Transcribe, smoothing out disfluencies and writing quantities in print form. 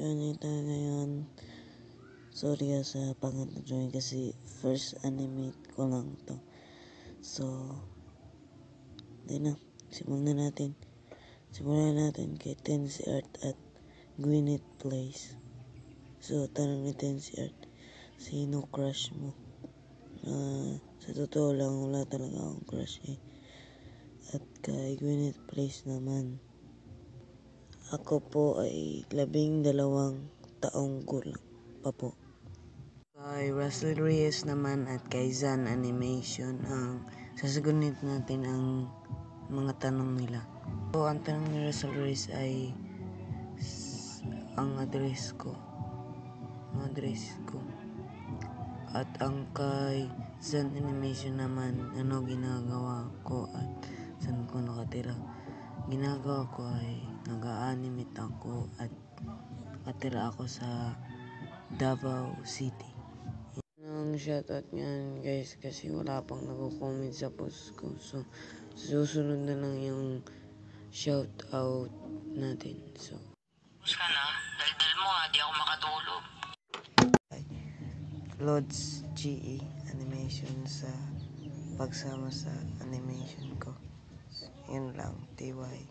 ganito ngayon. Sorry sa pangat na drawing kasi first animate ko lang to. So, di na. Simulan natin kay Tensi Art at Gwyneth Place. So, tanong ni Tensi Art, sino crush mo? Sa totoo lang, wala talaga akong crush eh. At kay Gwyneth Place naman, ako po ay 12 taong gulang pa po. Kay Russell Reyes naman at kay Zan Animation ang sasagutin natin ang mga tanong nila. So, ang tanong ni Russell Reyes ay ang address ko. At ang kay Zan Animation naman, ano ginagawa ko at saan ko nakatira. Ginagawa ko ay nag-a-animate ako at nakatira ako sa Davao City. Ang shoutout nga guys kasi wala pang nagko-comment sa post ko. So, susunod na lang yung shoutout natin. So, ka na, daldal mo di ako makatulog. Lods GE Animation sa pagsama sa animation ko. Yun lang, TY.